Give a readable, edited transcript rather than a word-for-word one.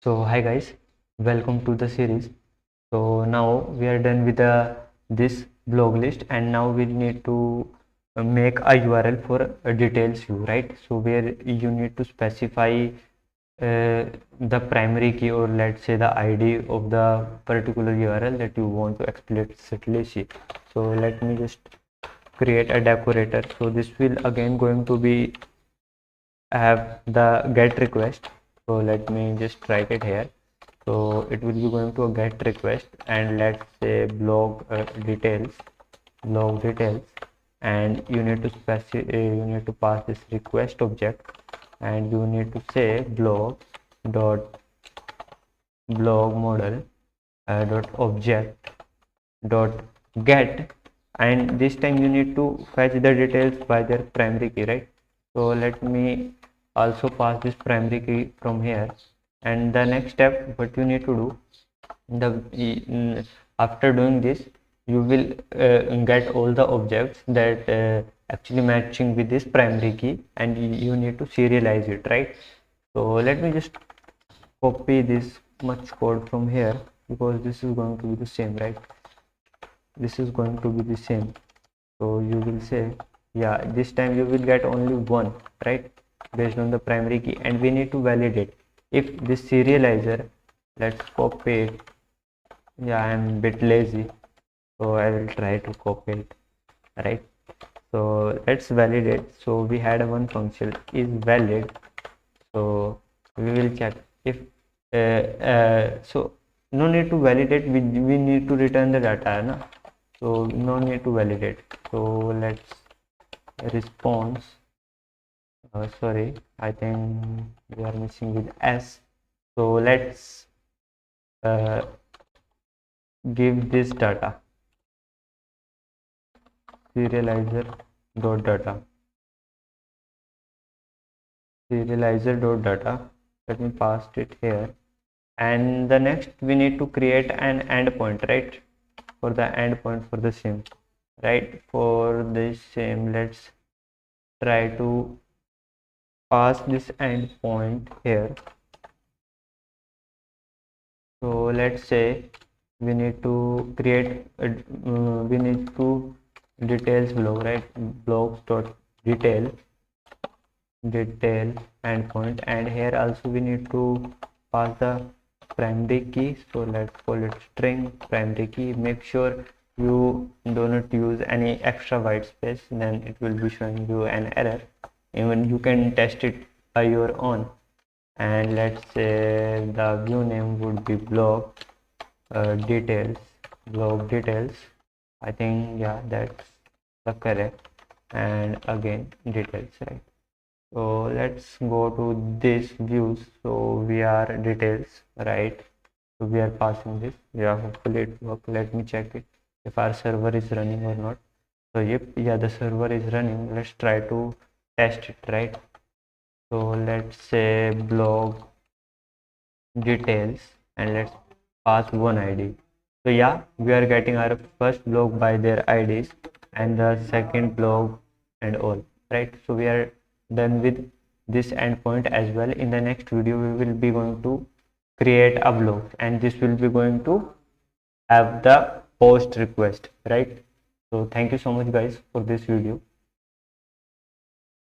So hi guys, welcome to the series. So now we are done with this blog list, and now we need to make a URL for a details view, right? So where you need to specify the primary key, or let's say the ID of the particular URL that you want to explicitly see. So let me just create a decorator. So this will again going to be have the get request. So let me just write it here. So it will be going to a get request, and let's say blog details, and you need to you need to pass this request object, and you need to say blog model dot object dot get, and this time you need to fetch the details by their primary key, right? So let me also pass this primary key from here, and the next step what you need to do, after doing this, you will get all the objects that actually matching with this primary key, and you need to serialize it, right? So let me just copy this much code from here, because this is going to be the same, right? This is going to be the same. So you will say, yeah, this time you will get only one, right, based on the primary key, and we need to validate if this serializer, let's copy it. Yeah, I'm a bit lazy, so I will try to copy it, right? So let's validate. So we had one function is valid, so we will check if so no need to validate, we need to return the data, na? So no need to validate. So let's response, sorry, I think we are missing with s. So let's uh, give this data serializer dot data let me pass it here, and the next we need to create an endpoint, right? For the endpoint for the same, right? For this same, let's try to pass this endpoint here. So let's say we need to create we need to details blog, right? Blogs dot detail endpoint, and here also we need to pass the primary key. So let's call it string primary key. Make sure you do not use any extra white space, then it will be showing you an error. Even you can test it by your own. And let's say the view name would be blog details. I think, yeah, that's the correct. And again details, right? So let's go to this views. So we are details, right? So we are passing this. Yeah, hopefully it works. Let me check it if our server is running or not. So yep, yeah, the server is running. Let's try to test it, right? So let's say blog details, and let's pass one ID. So yeah, we are getting our first blog by their IDs, and the second blog and all, right? So we are done with this endpoint as well. In the next video we will be going to create a blog, and this will be going to have the post request, right? So thank you so much guys for this video.